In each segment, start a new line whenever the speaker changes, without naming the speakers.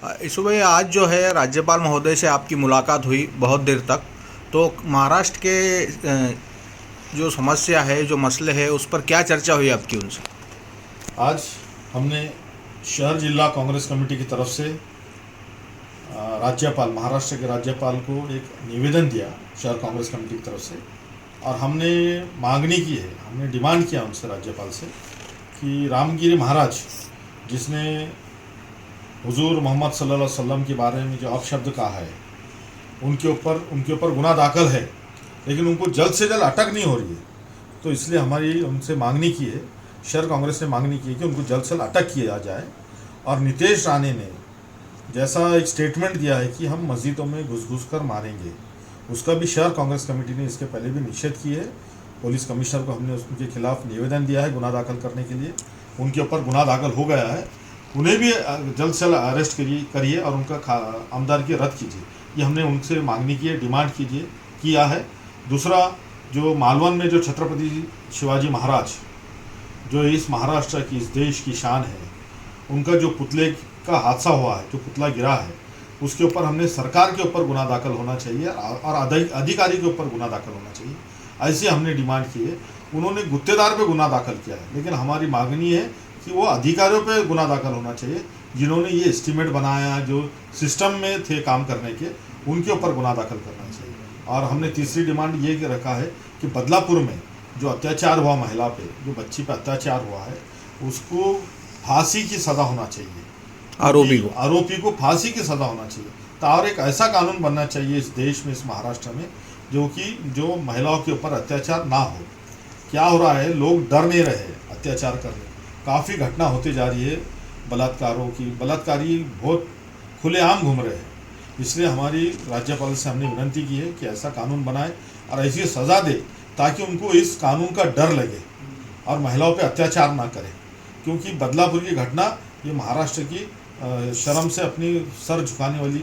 ईसु भाई, आज जो है राज्यपाल महोदय से आपकी मुलाकात हुई बहुत देर तक। तो महाराष्ट्र के जो समस्या है, जो मसले हैं, उस पर क्या चर्चा हुई आपकी उनसे?
आज हमने शहर जिला कांग्रेस कमेटी की तरफ से राज्यपाल, महाराष्ट्र के राज्यपाल को एक निवेदन दिया शहर कांग्रेस कमेटी की तरफ से। और हमने मांगनी की है, हमने डिमांड किया उनसे, राज्यपाल से, कि रामगिरी महाराज जिसने हुजूर मोहम्मद सल्लल्लाहु अलैहि वसल्लम के बारे में जो अपशब्द कहा है, उनके ऊपर गुनाह दाखिल है, लेकिन उनको जल्द से जल्द अटक नहीं हो रही है। तो इसलिए हमारी उनसे मांगनी की है, शहर कांग्रेस ने मांगनी की है कि उनको जल्द से जल्द अटक किया जाए। और नितेश राणे ने जैसा एक स्टेटमेंट दिया है कि हम मस्जिदों में घुस कर मारेंगे, उसका भी शहर कांग्रेस कमेटी ने इसके पहले भी निषेध की है। पुलिस कमिश्नर को हमने उनके खिलाफ निवेदन दिया है गुनाह दाखिल करने के लिए। उनके ऊपर गुनाह दाखिल हो गया है, उन्हें भी जल्द से जल्द अरेस्ट करिए और उनका आमदारगी रद्द कीजिए। ये हमने उनसे मांगनी की है, डिमांड किया है। दूसरा, जो मालवन में जो छत्रपति शिवाजी महाराज, जो इस महाराष्ट्र की, इस देश की शान है, उनका जो पुतले का हादसा हुआ है, जो पुतला गिरा है, उसके ऊपर हमने सरकार के ऊपर गुनाह दाखिल होना चाहिए और अधिकारी के ऊपर गुनाह दाखिल होना चाहिए, ऐसी हमने डिमांड की है। उन्होंने गुत्तेदार पे गुनाह दाखिल किया है, लेकिन हमारी मांगनी है कि वो अधिकारियों पे गुनाह दाखिल होना चाहिए, जिन्होंने ये एस्टीमेट बनाया, जो सिस्टम में थे काम करने के, उनके ऊपर गुनाह दाखिल करना चाहिए। और हमने तीसरी डिमांड ये रखा है कि बदलापुर में जो अत्याचार हुआ, महिला पे, जो बच्ची पे अत्याचार हुआ है, उसको फांसी की सज़ा होना चाहिए। आरोपी को फांसी की सज़ा होना चाहिए। तो और एक ऐसा कानून बनना चाहिए इस देश में, इस महाराष्ट्र में, जो महिलाओं के ऊपर अत्याचार ना हो। क्या हो रहा है, लोग डर नहीं रहे अत्याचार करने। काफ़ी घटना होती जा रही है बलात्कारों की, बलात्कारी बहुत खुलेआम घूम रहे हैं। इसलिए हमारी राज्यपाल से हमने विनती की है कि ऐसा कानून बनाए और ऐसी सज़ा दे ताकि उनको इस कानून का डर लगे और महिलाओं पे अत्याचार ना करें। क्योंकि बदलापुर की घटना ये महाराष्ट्र की शर्म से अपनी सर झुकाने वाली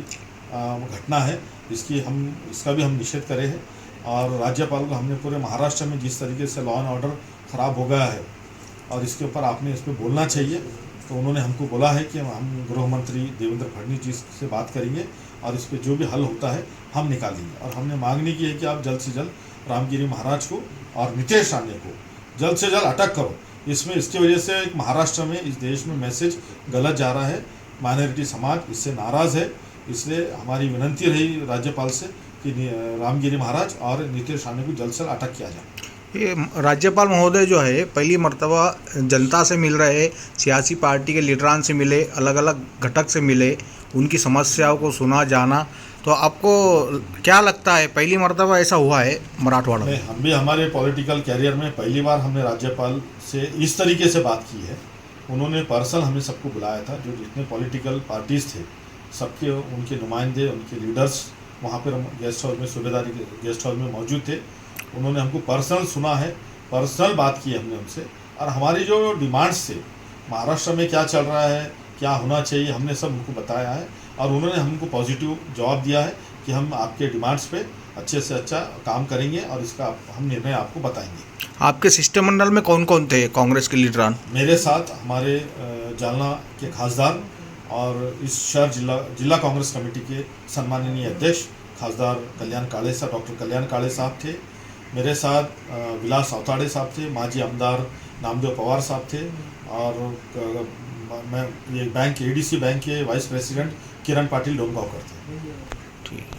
घटना है। इसका भी हम निषेध करे हैं। और राज्यपाल को हमने पूरे महाराष्ट्र में जिस तरीके से लॉ एंड ऑर्डर ख़राब हो गया है, और इसके ऊपर आपने इस पर बोलना चाहिए, तो उन्होंने हमको बोला है कि हम गृह मंत्री देवेंद्र फडणवीस जी से बात करेंगे और इस पर जो भी हल होता है हम निकालेंगे। और हमने मांगनी की है कि आप जल्द से जल्द रामगिरी महाराज को और नितेश राणे को जल्द से जल्द अटक करो। इसकी वजह से एक महाराष्ट्र में, इस देश में मैसेज गलत जा रहा है, माइनॉरिटी समाज इससे नाराज़ है। इसलिए हमारी विनती रही राज्यपाल से कि रामगिरी महाराज और नितेश राणे को जल्द से जल्द अटक किया जाए।
ये राज्यपाल महोदय जो है पहली मर्तबा जनता से मिल रहे, सियासी पार्टी के लीडरान से मिले, अलग अलग घटक से मिले, उनकी समस्याओं को सुना जाना। तो आपको क्या लगता है, पहली मर्तबा ऐसा हुआ है मराठवाड़ा में?
हम भी हमारे पॉलिटिकल कैरियर में पहली बार हमने राज्यपाल से इस तरीके से बात की है। उन्होंने पर्सनल हमें सबको बुलाया था, जो जितने पॉलिटिकल पार्टीज़ थे, सबके उनके नुमाइंदे, उनके लीडर्स वहाँ पर गेस्ट हाउस में, सूबेदारी गेस्ट हाउस में मौजूद थे। उन्होंने हमको पर्सनल सुना है, पर्सनल बात की हमने उनसे, और हमारी जो डिमांड्स थे, महाराष्ट्र में क्या चल रहा है, क्या होना चाहिए, हमने सब उनको बताया है। और उन्होंने हमको पॉजिटिव जवाब दिया है कि हम आपके डिमांड्स पे अच्छे से अच्छा काम करेंगे और इसका हम निर्णय आपको बताएंगे।
आपके शिष्टमंडल में कौन कौन थे कांग्रेस के लीडरान?
मेरे साथ हमारे जालना के खासदार और इस शहर जिला कांग्रेस कमेटी के सम्माननीय अध्यक्ष खासदार डॉक्टर कल्याण काळे साहब थे। मेरे साथ विलास अवताड़े साहब थे, माजी आमदार नामदेव पवार साहब थे, और मैं ये बैंक, एडीसी बैंक के वाइस प्रेसिडेंट किरण पाटिल डोंगावकर थे।
ठीक।